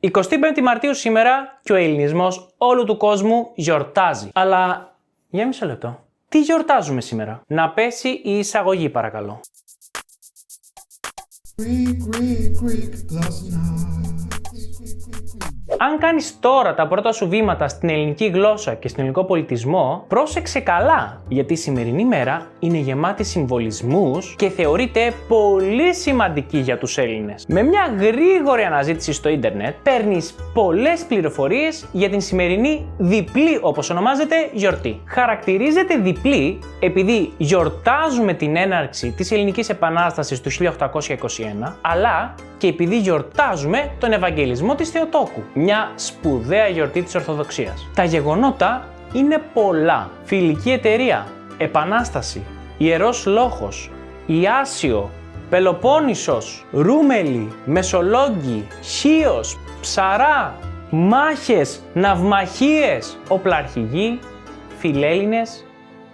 25η Μαρτίου σήμερα και ο ελληνισμός όλου του κόσμου γιορτάζει. Αλλά για μισό λεπτό. Τι γιορτάζουμε σήμερα? Να πέσει η εισαγωγή παρακαλώ. Αν κάνεις τώρα τα πρώτα σου βήματα στην ελληνική γλώσσα και στον ελληνικό πολιτισμό, πρόσεξε καλά, γιατί η σημερινή μέρα είναι γεμάτη συμβολισμούς και θεωρείται πολύ σημαντική για τους Έλληνες. Με μια γρήγορη αναζήτηση στο ίντερνετ, παίρνεις πολλές πληροφορίες για την σημερινή διπλή, όπως ονομάζεται, γιορτή. Χαρακτηρίζεται διπλή επειδή γιορτάζουμε την έναρξη της Ελληνικής Επανάστασης του 1821, αλλά και επειδή γιορτάζουμε τον Ευαγγελισμό της Θεοτόκου, μια σπουδαία γιορτή της Ορθοδοξίας. Τα γεγονότα είναι πολλά. Φιλική Εταιρεία, Επανάσταση, Ιερός Λόχος, Ιάσιο, Πελοπόννησος, Ρούμελη, Μεσολόγγι, Χίος, Ψαρά, Μάχες, Ναυμαχίες, Οπλαρχηγοί, Φιλέλληνες,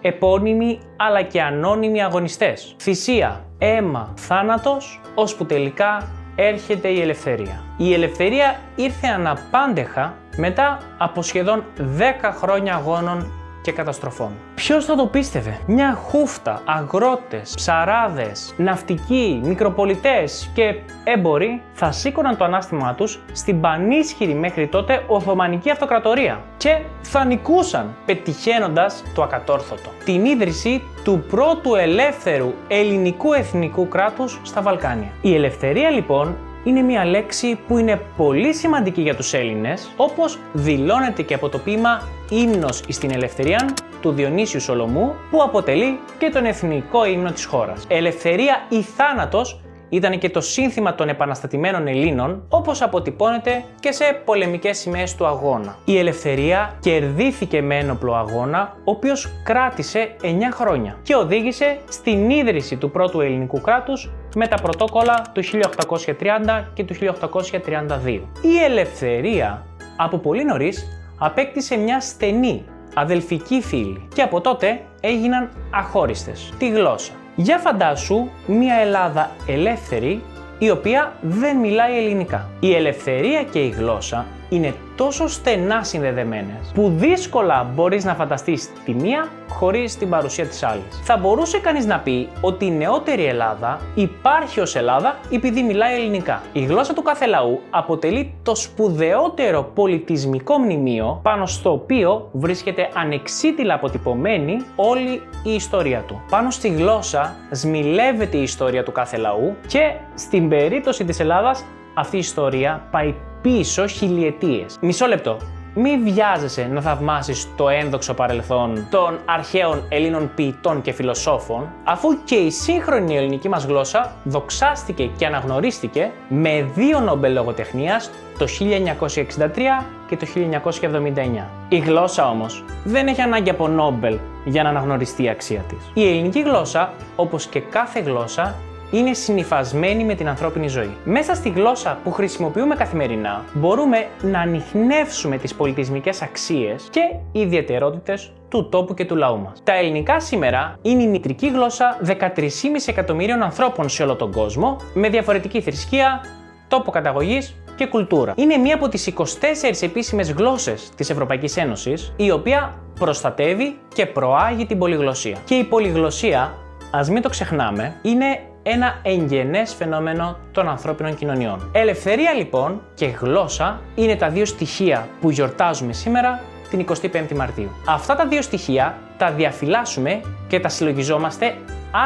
επώνυμοι αλλά και ανώνυμοι αγωνιστές. Θυσία, αίμα, θάνατος, ώσπου τελικά έρχεται η ελευθερία. Η ελευθερία ήρθε αναπάντεχα μετά από σχεδόν 10 χρόνια αγώνων και καταστροφών. Ποιος θα το πίστευε? Μια χούφτα αγρότες, ψαράδες, ναυτικοί, μικροπολιτές και έμποροι θα σήκωναν το ανάστημά τους στην πανίσχυρη μέχρι τότε Οθωμανική Αυτοκρατορία και θα νικούσαν, πετυχαίνοντας το ακατόρθωτο. Την ίδρυση του πρώτου ελεύθερου ελληνικού εθνικού κράτους στα Βαλκάνια. Η ελευθερία λοιπόν είναι μια λέξη που είναι πολύ σημαντική για τους Έλληνες, όπως δηλώνεται και από το ποίημα «Ύμνος εις την Ελευθερίαν» του Διονύσιου Σολομού, που αποτελεί και τον εθνικό ύμνο της χώρας. Ελευθερία ή θάνατος ήταν και το σύνθημα των επαναστατημένων Ελλήνων, όπως αποτυπώνεται και σε πολεμικές σημαίες του αγώνα. Η ελευθερία κερδίθηκε με ένοπλο αγώνα, ο οποίος κράτησε 9 χρόνια και οδήγησε στην ίδρυση του πρώτου ελληνικού κράτους με τα πρωτόκολλα του 1830 και του 1832. Η ελευθερία από πολύ νωρίς απέκτησε μια στενή αδελφική φύλη και από τότε έγιναν αχώριστες. Τη γλώσσα. Για φαντάσου μια Ελλάδα ελεύθερη η οποία δεν μιλάει ελληνικά. Η ελευθερία και η γλώσσα είναι τόσο στενά συνδεδεμένες που δύσκολα μπορείς να φανταστείς τη μία χωρίς την παρουσία της άλλης. Θα μπορούσε κανείς να πει ότι η νεότερη Ελλάδα υπάρχει ως Ελλάδα επειδή μιλάει ελληνικά. Η γλώσσα του κάθε λαού αποτελεί το σπουδαιότερο πολιτισμικό μνημείο πάνω στο οποίο βρίσκεται ανεξίτηλα αποτυπωμένη όλη η ιστορία του. Πάνω στη γλώσσα σμιλεύεται η ιστορία του κάθε λαού και στην περίπτωση της Ελλάδας αυτή η ιστορία πάει πίσω χιλιετίες. Μισό λεπτό. Μη βιάζεσαι να θαυμάσεις το ένδοξο παρελθόν των αρχαίων Ελλήνων ποιητών και φιλοσόφων, αφού και η σύγχρονη ελληνική μας γλώσσα δοξάστηκε και αναγνωρίστηκε με 2 Νόμπελ λογοτεχνίας το 1963 και το 1979. Η γλώσσα όμως δεν έχει ανάγκη από Νόμπελ για να αναγνωριστεί η αξία της. Η ελληνική γλώσσα, όπως και κάθε γλώσσα, είναι συνυφασμένη με την ανθρώπινη ζωή. Μέσα στη γλώσσα που χρησιμοποιούμε καθημερινά μπορούμε να ανιχνεύσουμε τις πολιτισμικές αξίες και ιδιαιτερότητες του τόπου και του λαού μας. Τα ελληνικά σήμερα είναι η μητρική γλώσσα 13,5 εκατομμυρίων ανθρώπων σε όλο τον κόσμο, με διαφορετική θρησκεία, τόπο καταγωγής και κουλτούρα. Είναι μία από τις 24 επίσημες γλώσσες της Ευρωπαϊκής Ένωσης, η οποία προστατεύει και προάγει την πολυγλωσσία. Και η πολυγλωσσία, ας μην το ξεχνάμε, είναι ένα εγγενές φαινόμενο των ανθρώπινων κοινωνιών. Ελευθερία λοιπόν και γλώσσα είναι τα 2 στοιχεία που γιορτάζουμε σήμερα την 25η Μαρτίου. Αυτά τα 2 στοιχεία τα διαφυλάσσουμε και τα συλλογιζόμαστε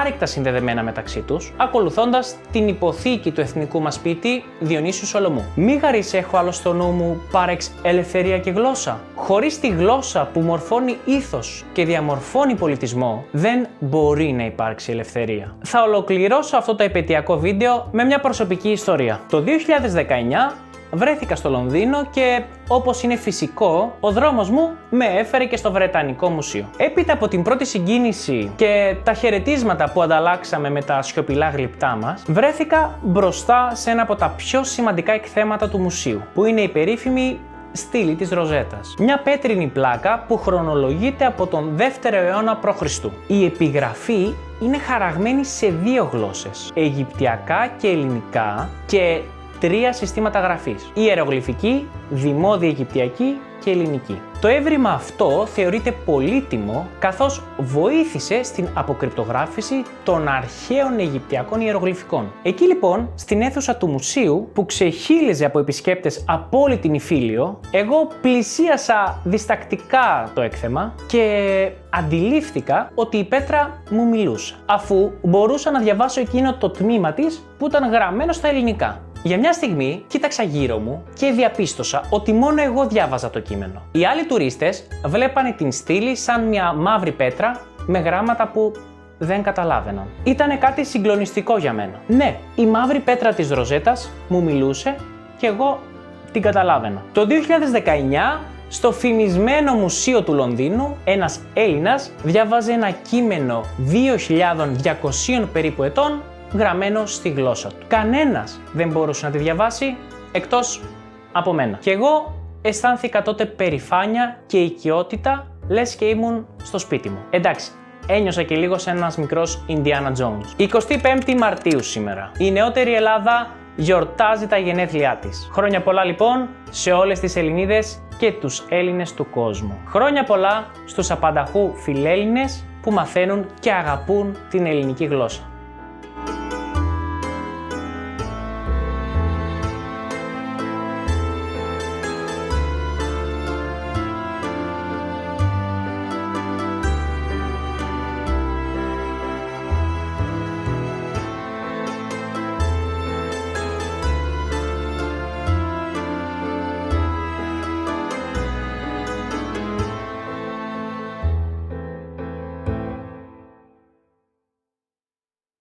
άρρηκτα συνδεδεμένα μεταξύ τους, ακολουθώντας την υποθήκη του εθνικού μας ποιητή Διονύσιου Σολομού. Μη γαρείς έχω άλλο στο νου μου πάρεξ ελευθερία και γλώσσα. Χωρίς τη γλώσσα που μορφώνει ήθος και διαμορφώνει πολιτισμό, δεν μπορεί να υπάρξει ελευθερία. Θα ολοκληρώσω αυτό το επαιτειακό βίντεο με μια προσωπική ιστορία. Το 2019 βρέθηκα στο Λονδίνο και, όπως είναι φυσικό, ο δρόμος μου με έφερε και στο Βρετανικό Μουσείο. Έπειτα από την πρώτη συγκίνηση και τα χαιρετίσματα που ανταλλάξαμε με τα σιωπηλά γλυπτά μας, βρέθηκα μπροστά σε ένα από τα πιο σημαντικά εκθέματα του μουσείου, που είναι η περίφημη στήλη της Ροζέτας. Μια πέτρινη πλάκα που χρονολογείται από τον 2ο αιώνα π.Χ. Η επιγραφή είναι χαραγμένη σε 2 γλώσσες, Αιγυπτιακά και ελληνικά, και 3 συστήματα γραφής: ιερογλυφική, δημόδια Αιγυπτιακή και ελληνική. Το έβριμα αυτό θεωρείται πολύτιμο καθώς βοήθησε στην αποκρυπτογράφηση των αρχαίων Αιγυπτιακών ιερογλυφικών. Εκεί λοιπόν, στην αίθουσα του μουσείου που ξεχύλιζε από επισκέπτες από όλη την Ιφίλιο, εγώ πλησίασα διστακτικά το έκθεμα και αντιλήφθηκα ότι η πέτρα μου μιλούσε, αφού μπορούσα να διαβάσω εκείνο το τμήμα της που ήταν γραμμένο στα ελληνικά. Για μια στιγμή κοίταξα γύρω μου και διαπίστωσα ότι μόνο εγώ διάβαζα το κείμενο. Οι άλλοι τουρίστες βλέπανε την στήλη σαν μια μαύρη πέτρα με γράμματα που δεν καταλάβαιναν. Ήτανε κάτι συγκλονιστικό για μένα. Ναι, η μαύρη πέτρα της Ροζέτας μου μιλούσε και εγώ την καταλάβαινα. Το 2019, στο φημισμένο μουσείο του Λονδίνου, ένας Έλληνας διάβαζε ένα κείμενο 2.200 περίπου ετών γραμμένο στη γλώσσα του. Κανένας δεν μπορούσε να τη διαβάσει εκτός από μένα. Και εγώ αισθάνθηκα τότε περηφάνεια και οικειότητα, λες και ήμουν στο σπίτι μου. Εντάξει, ένιωσα και λίγο σαν ένας μικρός Indiana Jones. 25η Μαρτίου σήμερα. Η νεότερη Ελλάδα γιορτάζει τα γενέθλιά της. Χρόνια πολλά λοιπόν σε όλες τις Ελληνίδες και τους Έλληνες του κόσμου. Χρόνια πολλά στους απανταχού φιλέλληνες που μαθαίνουν και αγαπούν την ελληνική γλώσσα.